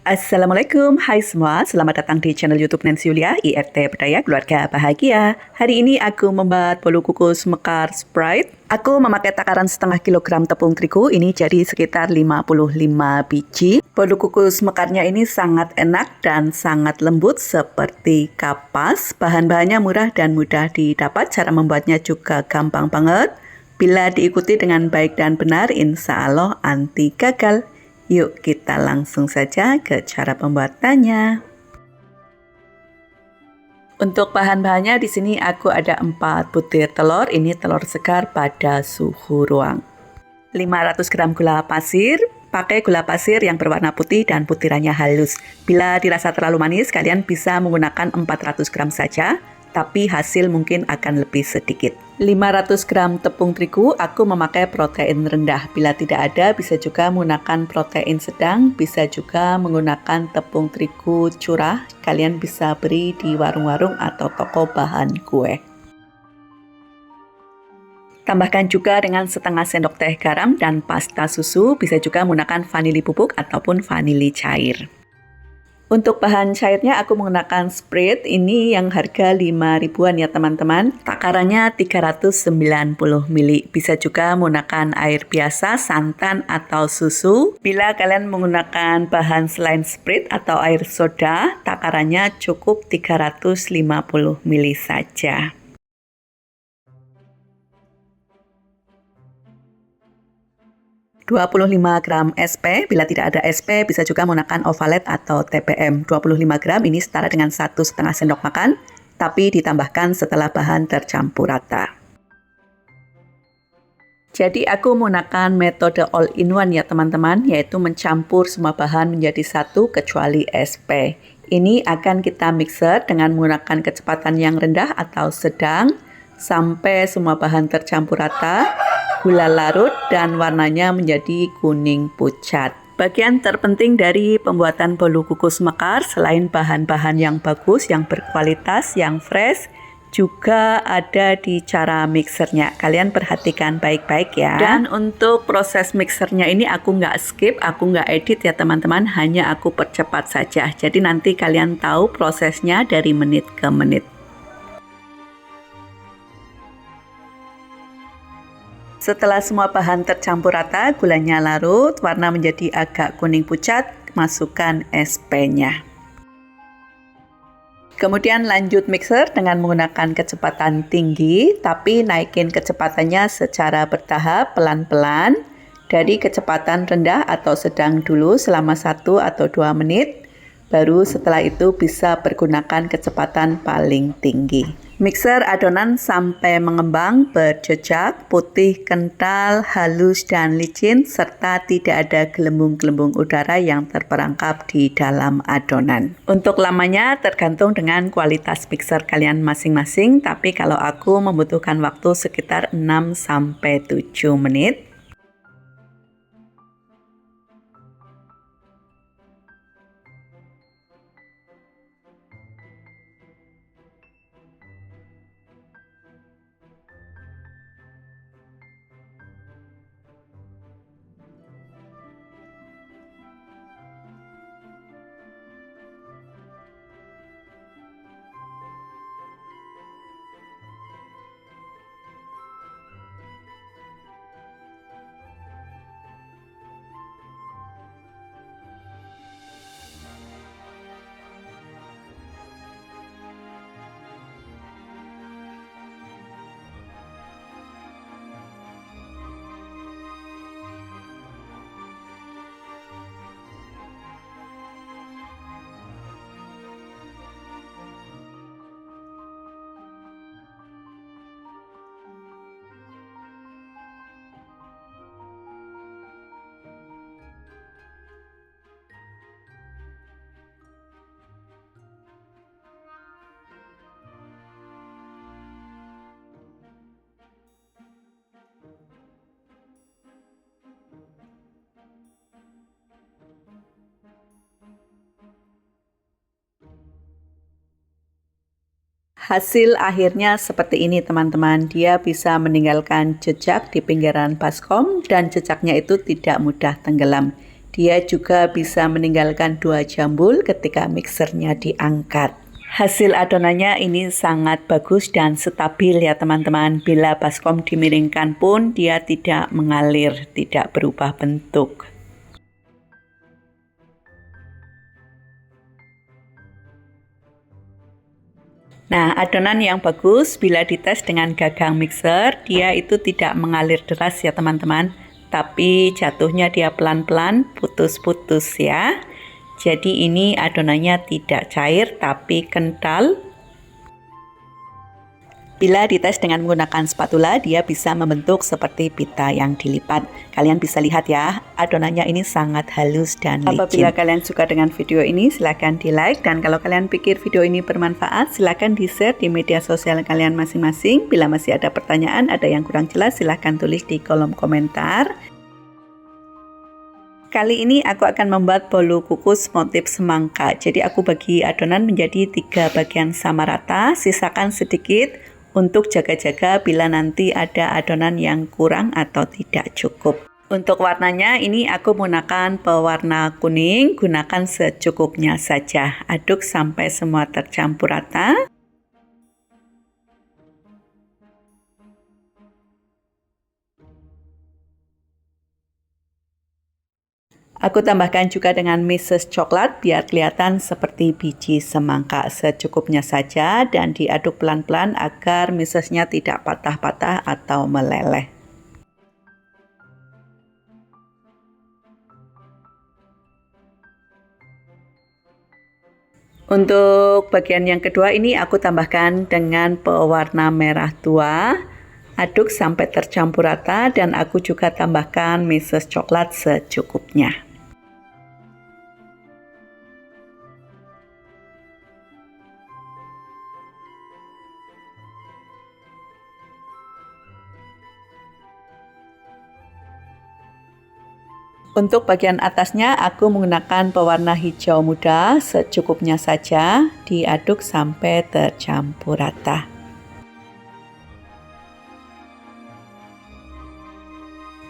Assalamualaikum, hai semua. Selamat datang di channel YouTube Nancy Yulia, IRT Berdaya Keluarga Bahagia. Hari ini aku membuat bolu kukus mekar Sprite. Aku memakai takaran setengah kilogram tepung terigu, ini jadi sekitar 55 biji. Bolu kukus mekarnya ini sangat enak dan sangat lembut seperti kapas. Bahan-bahannya murah dan mudah didapat, cara membuatnya juga gampang banget. Bila diikuti dengan baik dan benar, insya Allah anti gagal. Yuk kita langsung saja ke cara pembuatannya. Untuk bahan-bahannya di sini aku ada 4 butir telur, ini telur segar pada suhu ruang. 500 gram gula pasir, pakai gula pasir yang berwarna putih dan butirannya halus. Bila dirasa terlalu manis, kalian bisa menggunakan 400 gram saja, tapi hasil mungkin akan lebih sedikit. 500 gram tepung terigu, aku memakai protein rendah. Bila tidak ada, bisa juga menggunakan protein sedang, bisa juga menggunakan tepung terigu curah. Kalian bisa beli di warung-warung atau toko bahan kue. Tambahkan juga dengan setengah sendok teh garam dan pasta susu, bisa juga menggunakan vanili bubuk ataupun vanili cair. Untuk bahan cairnya aku menggunakan Sprite, ini yang harga 5 ribuan ya teman-teman. Takarannya 390 ml. Bisa juga menggunakan air biasa, santan atau susu. Bila kalian menggunakan bahan selain Sprite atau air soda, takarannya cukup 350 ml saja. ...25 gram SP, bila tidak ada SP bisa juga menggunakan ovalet atau TPM. 25 gram ini setara dengan 1,5 sendok makan, tapi ditambahkan setelah bahan tercampur rata. Jadi aku menggunakan metode all-in-one ya teman-teman, yaitu mencampur semua bahan menjadi satu kecuali SP. Ini akan kita mixer dengan menggunakan kecepatan yang rendah atau sedang, sampai semua bahan tercampur rata, gula larut dan warnanya menjadi kuning pucat. Bagian terpenting dari pembuatan bolu kukus mekar selain bahan-bahan yang bagus, yang berkualitas, yang fresh, juga ada di cara mixernya. Kalian perhatikan baik-baik ya. Dan untuk proses mixernya ini aku nggak skip, aku nggak edit ya teman-teman, hanya aku percepat saja. Jadi nanti kalian tahu prosesnya dari menit ke menit. Setelah semua bahan tercampur rata, gulanya larut, warna menjadi agak kuning pucat, masukkan SP-nya. Kemudian lanjut mixer dengan menggunakan kecepatan tinggi, tapi naikin kecepatannya secara bertahap, pelan-pelan, dari kecepatan rendah atau sedang dulu selama 1 atau 2 menit, baru setelah itu bisa pergunakan kecepatan paling tinggi. Mixer adonan sampai mengembang, berjejak, putih, kental, halus, dan licin, serta tidak ada gelembung-gelembung udara yang terperangkap di dalam adonan. Untuk lamanya tergantung dengan kualitas mixer kalian masing-masing, tapi kalau aku membutuhkan waktu sekitar 6-7 menit. Hasil akhirnya seperti ini teman-teman, dia bisa meninggalkan jejak di pinggiran baskom dan jejaknya itu tidak mudah tenggelam. Dia juga bisa meninggalkan 2 jambul ketika mixernya diangkat. Hasil adonannya ini sangat bagus dan stabil ya teman-teman. Bila baskom dimiringkan pun dia tidak mengalir, tidak berubah bentuk. Nah, adonan yang bagus bila dites dengan gagang mixer, dia itu tidak mengalir deras ya teman-teman, tapi jatuhnya dia pelan-pelan, putus-putus ya. Jadi ini adonannya tidak cair tapi kental. Bila dites dengan menggunakan spatula, dia bisa membentuk seperti pita yang dilipat. Kalian bisa lihat ya, adonannya ini sangat halus dan licin. Apabila kalian suka dengan video ini, silahkan di-like. Dan kalau kalian pikir video ini bermanfaat, silahkan di-share di media sosial kalian masing-masing. Bila masih ada pertanyaan, ada yang kurang jelas, silahkan tulis di kolom komentar. Kali ini aku akan membuat bolu kukus motif semangka. Jadi aku bagi adonan menjadi 3 bagian sama rata, sisakan sedikit untuk jaga-jaga bila nanti ada adonan yang kurang atau tidak cukup. Untuk warnanya ini aku menggunakan pewarna kuning, gunakan secukupnya saja. Aduk sampai semua tercampur rata. Aku tambahkan juga dengan Mrs. coklat biar kelihatan seperti biji semangka, secukupnya saja dan diaduk pelan-pelan agar Mrs.-nya tidak patah-patah atau meleleh. Untuk bagian yang kedua ini aku tambahkan dengan pewarna merah tua. Aduk sampai tercampur rata dan aku juga tambahkan Mrs. coklat secukupnya. Untuk bagian atasnya aku menggunakan pewarna hijau muda, secukupnya saja, diaduk sampai tercampur rata.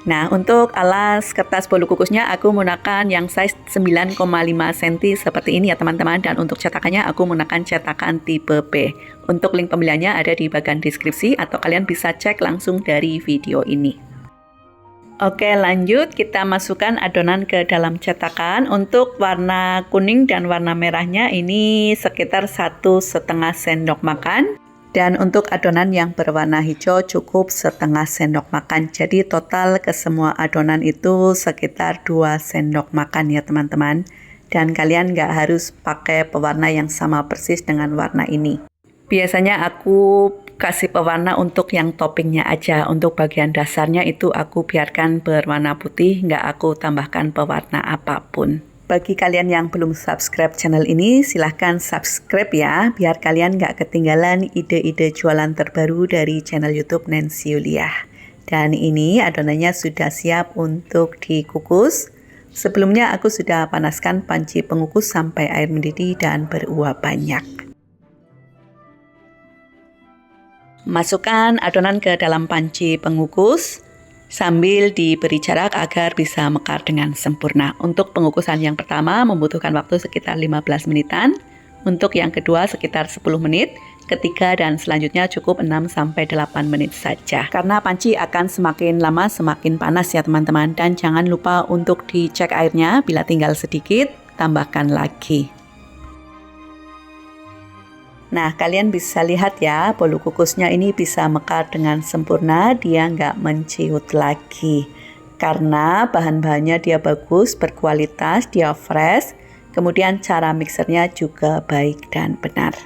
Nah, untuk alas kertas bolu kukusnya aku menggunakan yang size 9,5 cm seperti ini ya teman-teman. Dan untuk cetakannya aku menggunakan cetakan tipe P. Untuk link pembeliannya ada di bagian deskripsi atau kalian bisa cek langsung dari video ini. Oke, lanjut kita masukkan adonan ke dalam cetakan. Untuk warna kuning dan warna merahnya ini sekitar 1,5 sendok makan. Dan untuk adonan yang berwarna hijau cukup 1/2 sendok makan. Jadi total ke semua adonan itu sekitar 2 sendok makan ya teman-teman. Dan kalian nggak harus pakai pewarna yang sama persis dengan warna ini. Biasanya aku kasih pewarna untuk yang toppingnya aja. Untuk bagian dasarnya itu aku biarkan berwarna putih, nggak aku tambahkan pewarna apapun. Bagi kalian yang belum subscribe channel ini, silahkan subscribe ya, biar kalian nggak ketinggalan ide-ide jualan terbaru dari channel YouTube Nancy Yulia. Dan ini adonannya sudah siap untuk dikukus. Sebelumnya aku sudah panaskan panci pengukus sampai air mendidih dan beruap banyak. Masukkan adonan ke dalam panci pengukus sambil diberi jarak agar bisa mekar dengan sempurna. Untuk pengukusan yang pertama membutuhkan waktu sekitar 15 menitan, untuk yang kedua sekitar 10 menit, ketiga dan selanjutnya cukup 6-8 menit saja. Karena panci akan semakin lama semakin panas ya teman-teman, dan jangan lupa untuk dicek airnya, bila tinggal sedikit tambahkan lagi. Nah, kalian bisa lihat ya, bolu kukusnya ini bisa mekar dengan sempurna, dia nggak menciut lagi. Karena bahan-bahannya dia bagus, berkualitas, dia fresh, kemudian cara mixernya juga baik dan benar.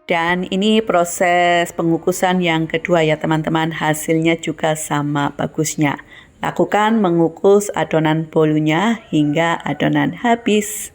Dan ini proses pengukusan yang kedua ya teman-teman, hasilnya juga sama bagusnya. Lakukan mengukus adonan bolunya hingga adonan habis.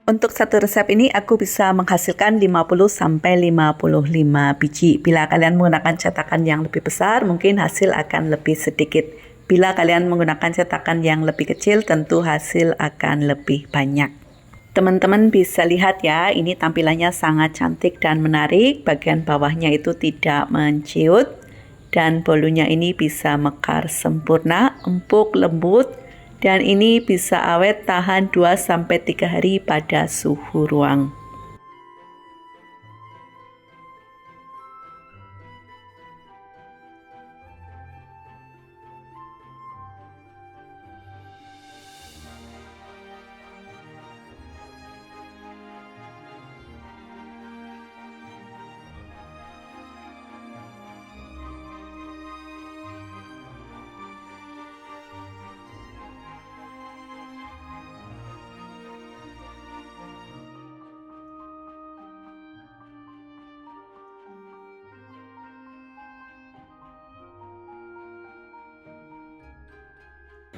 Untuk satu resep ini aku bisa menghasilkan 50-55 biji. Bila kalian menggunakan cetakan yang lebih besar, mungkin hasil akan lebih sedikit. Bila kalian menggunakan cetakan yang lebih kecil, tentu hasil akan lebih banyak. Teman-teman bisa lihat ya, ini tampilannya sangat cantik dan menarik. Bagian bawahnya itu tidak menciut dan bolunya ini bisa mekar sempurna, empuk, lembut, dan ini bisa awet tahan 2-3 hari pada suhu ruang.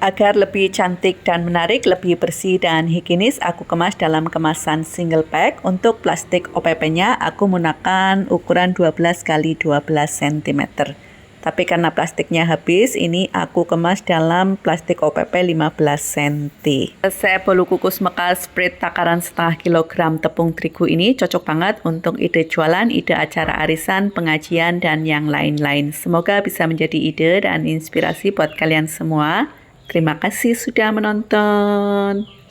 Agar lebih cantik dan menarik, lebih bersih dan higienis, aku kemas dalam kemasan single pack. Untuk plastik OPP-nya, aku menggunakan ukuran 12 x 12 cm. Tapi karena plastiknya habis, ini aku kemas dalam plastik OPP 15 cm. Resep bolu kukus Mekar spread takaran setengah kilogram tepung terigu ini cocok banget untuk ide jualan, ide acara arisan, pengajian, dan yang lain-lain. Semoga bisa menjadi ide dan inspirasi buat kalian semua. Terima kasih sudah menonton.